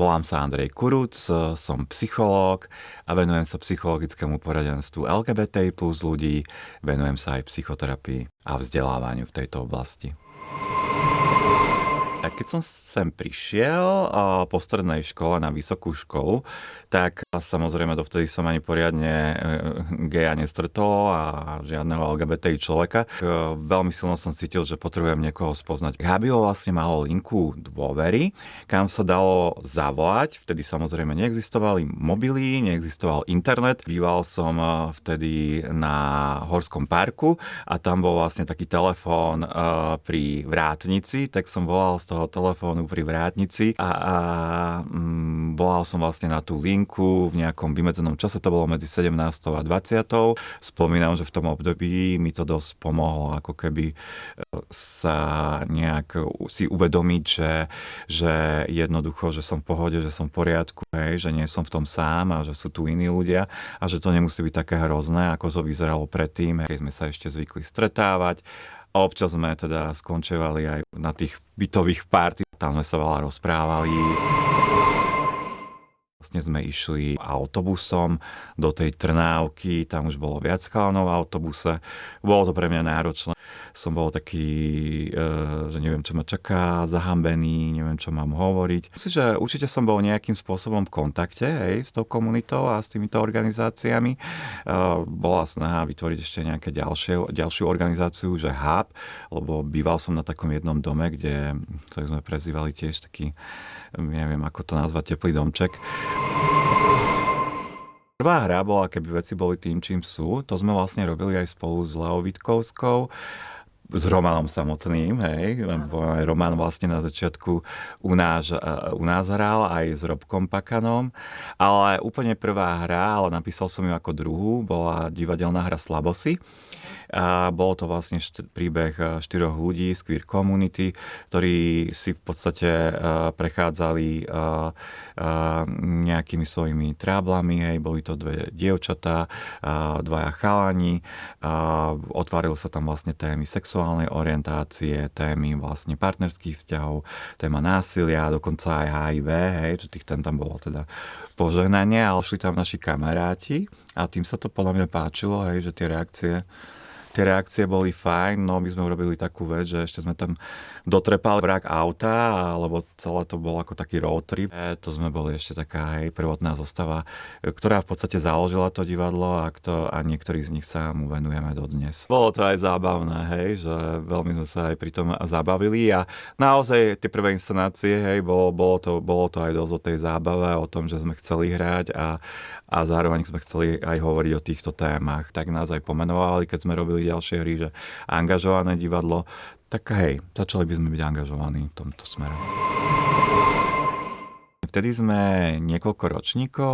Volám sa Andrej Kuruc, som psychológ a venujem sa psychologickému poradenstvu LGBTI plus ľudí, venujem sa aj psychoterapii a vzdelávaniu v tejto oblasti. Tak keď som sem prišiel po strednej škole na vysokú školu, tak samozrejme dovtedy som ani poriadne geja nestretol a žiadneho LGBTI človeka. Veľmi silno som cítil, že potrebujem niekoho spoznať. Habio vlastne malo linku dôvery, kam sa dalo zavolať. Vtedy samozrejme neexistovali mobily, neexistoval internet. Býval som vtedy na Horskom parku a tam bol vlastne taký telefón pri vrátnici, tak som volal z toho telefónu pri vrátnici a volal som vlastne na tú linku v nejakom vymedzenom čase, to bolo medzi 17. a 20. Spomínam, že v tom období mi to dosť pomohlo, ako keby sa nejak si uvedomiť, že jednoducho, že som v pohode, že som v poriadku, hej, že nie som v tom sám a že sú tu iní ľudia a že to nemusí byť také hrozné, ako to vyzeralo predtým, keď sme sa ešte zvykli stretávať. A občas sme teda skončovali aj na tých bytových party, tam sme sa veľa rozprávali. Vlastne sme išli autobusom do tej Trnávky, tam už bolo viac chalanov v autobuse. Bolo to pre mňa náročné. Som bol taký, že neviem, čo ma čaká, zahambený, neviem, čo mám hovoriť. Myslím, že určite som bol nejakým spôsobom v kontakte s tou komunitou a s týmito organizáciami. Bola snaha vytvoriť ešte nejaké ďalšiu organizáciu, že Hub, lebo býval som na takom jednom dome, ktorý sme prezývali tiež taký, neviem, ako to nazvať, teplý domček. Prvá hra bola, keby veci boli tým, čím sú. To sme vlastne robili aj spolu s Leou Vitkovskou, s Romanom samotným, hej. Roman vlastne na začiatku u nás hral aj s Robkom Pakanom, ale úplne prvá hra, ale napísal som ju ako druhú, bola divadelná hra Slabosy. A bolo to vlastne príbeh 4 ľudí z queer community, ktorí si v podstate prechádzali nejakými svojimi tráblami. Hej. Boli to 2 dievčatá, 2 chalani. Otvárali sa tam vlastne témy sexuálnej orientácie, témy vlastne partnerských vzťahov, téma násilia, dokonca aj HIV, hej, že tých tém tam bolo teda požehnanie, ale šli tam naši kamaráti a tým sa to podľa mňa páčilo, hej, že tie reakcie boli fajn, no my sme urobili takú vec, že ešte sme tam dotrepali vrak auta, lebo celé to bolo ako taký road trip. To sme boli ešte taká prvotná zostava, ktorá v podstate založila to divadlo a niektorí z nich sa mu venujeme dodnes. Bolo to aj zábavné, hej, že veľmi sme sa aj pri tom zabavili a naozaj tie prvé inscenácie, hej, bolo to aj dosť o tej zábave, o tom, že sme chceli hrať a zároveň sme chceli aj hovoriť o týchto témach. Tak nás aj pomenovali, keď sme robili ďalšie hry, že angažované divadlo, tak hej, začali by sme byť angažovaní v tomto smere. Vtedy sme niekoľko ročníkov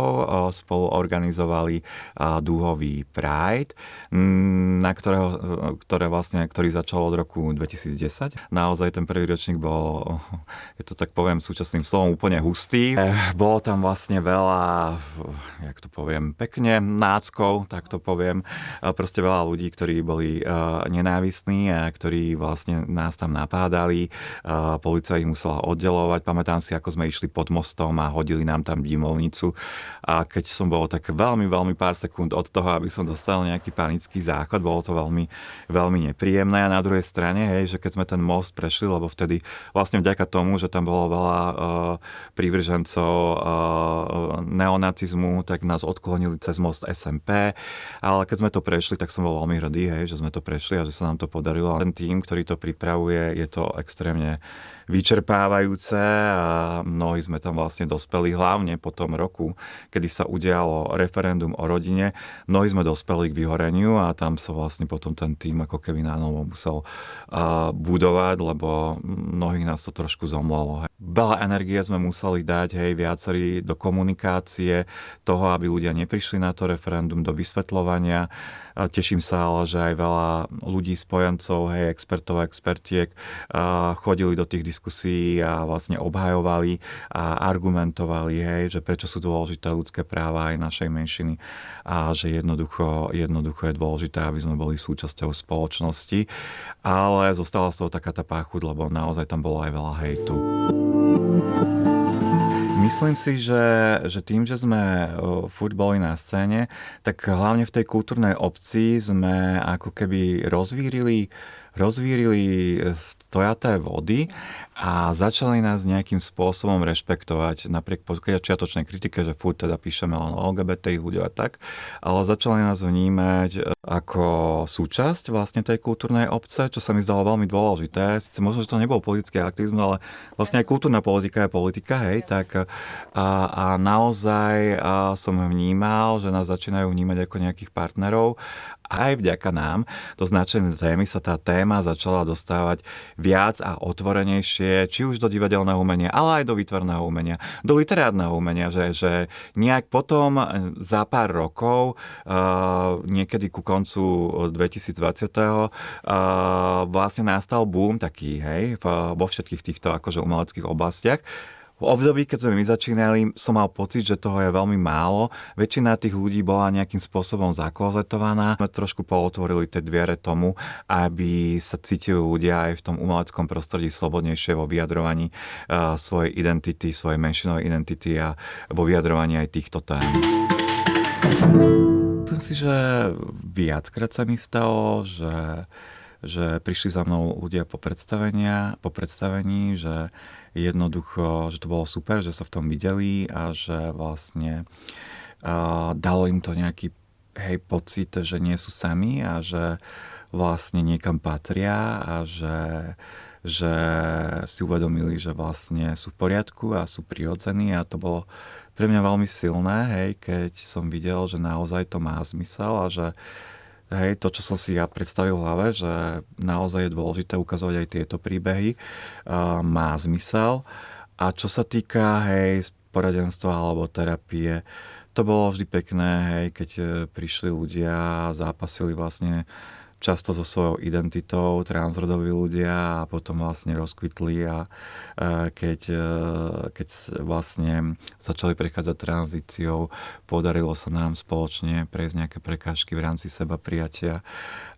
spolu organizovali Dúhový Pride, ktorý začal od roku 2010. Naozaj ten prvý ročník bol, keď to tak poviem súčasným slovom, úplne hustý. Bolo tam vlastne veľa, jak to poviem, pekne, náckov, tak to poviem. Proste veľa ľudí, ktorí boli nenávistní a ktorí vlastne nás tam napádali. Polícia ich musela oddelovať. Pamätám si, ako sme išli pod mostom a hodili nám tam dimovnicu. A keď som bol tak veľmi, veľmi pár sekúnd od toho, aby som dostal nejaký panický záchvat, bolo to veľmi, veľmi nepríjemné. A na druhej strane, hej, že keď sme ten most prešli, lebo vtedy vlastne vďaka tomu, že tam bolo veľa prívržencov neonacizmu, tak nás odklonili cez most SMP. Ale keď sme to prešli, tak som bol veľmi hrdý, hej, že sme to prešli a že sa nám to podarilo. Ten tím, ktorý to pripravuje, je to extrémne vyčerpávajúce a mnohí sme tam vlastne dospeli, hlavne po tom roku, kedy sa udialo referendum o rodine. Mnohí sme dospeli k vyhoreniu a tam sa vlastne potom ten tím ako keby nánovo musel budovať, lebo mnohých nás to trošku zomlelo. Veľa energie sme museli dať, viacerí do komunikácie toho, aby ľudia neprišli na to referendum, do vysvetľovania. Teším sa ale, že aj veľa ľudí, spojencov, expertov a expertiek chodili do tých diskusí a vlastne obhajovali a argumentovali, že prečo sú dôležité ľudské práva aj našej menšiny a že jednoducho je dôležité, aby sme boli súčasťou spoločnosti. Ale zostala z toho taká tá páchuť, lebo naozaj tam bolo aj veľa hejtu. My Myslím si, že tým, že sme furt boli na scéne, tak hlavne v tej kultúrnej obci sme ako keby rozvírili stojaté vody a začali nás nejakým spôsobom rešpektovať napriek počiatočnej kritike, že furt teda píšeme len o LGBTI ľuďom a tak, ale začali nás vnímať ako súčasť vlastne tej kultúrnej obce, čo sa mi zdalo veľmi dôležité. Sice možno, že to nebol politický aktivizmus, ale vlastne aj kultúrna politika je politika, hej, tak a naozaj som vnímal, že nás začínajú vnímať ako nejakých partnerov. Aj vďaka nám do značenej témy sa tá téma začala dostávať viac a otvorenejšie, či už do divadelného umenia, ale aj do výtvarného umenia, do literárneho umenia, že nejak potom za pár rokov, niekedy ku koncu 2020. Vlastne nastal boom taký, hej, vo všetkých týchto akože umeleckých oblastiach. V období, keď sme my začínali, som mal pocit, že toho je veľmi málo. Väčšina tých ľudí bola nejakým spôsobom zaklozetovaná. My trošku pootvorili tie dviere tomu, aby sa cítili ľudia aj v tom umeleckom prostredí slobodnejšie vo vyjadrovaní svojej identity, svojej menšinovej identity a vo vyjadrovaní aj týchto tém. Myslím si, že viackrát sa mi stalo, že prišli za mnou ľudia po predstavení, že jednoducho, že to bolo super, že sa v tom videli a že vlastne dalo im to nejaký pocit, že nie sú sami a že vlastne niekam patria a že si uvedomili, že vlastne sú v poriadku a sú prirodzení a to bolo pre mňa veľmi silné, keď som videl, že naozaj to má zmysel a že to, čo som si ja predstavil v hlave, že naozaj je dôležité ukazovať aj tieto príbehy, má zmysel. A čo sa týka poradenstva alebo terapie, to bolo vždy pekné, keď prišli ľudia a zápasili vlastne často so svojou identitou, transrodoví ľudia a potom vlastne rozkvitli a keď vlastne začali prechádzať tranzíciou, podarilo sa nám spoločne prejsť nejaké prekážky v rámci seba prijatia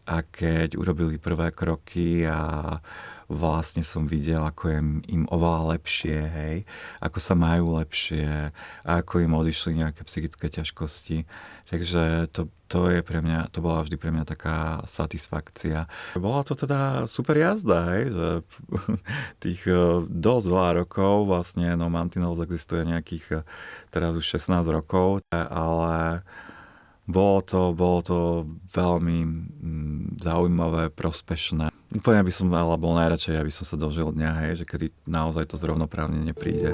a keď urobili prvé kroky a vlastne som videl, ako je im oveľa lepšie, ako sa majú lepšie a ako im odišli nejaké psychické ťažkosti. Takže to je pre mňa, to bola vždy pre mňa taká satisfakcia. Bola to teda super jazda, že tých dosť veľa rokov, vlastne No Mantinels existuje nejakých teraz už 16 rokov, ale bolo to veľmi zaujímavé, prospešné. Úplne by som ale bol najradšej, aby som sa dožil dňa, že kedy naozaj to zrovnoprávne nepríde.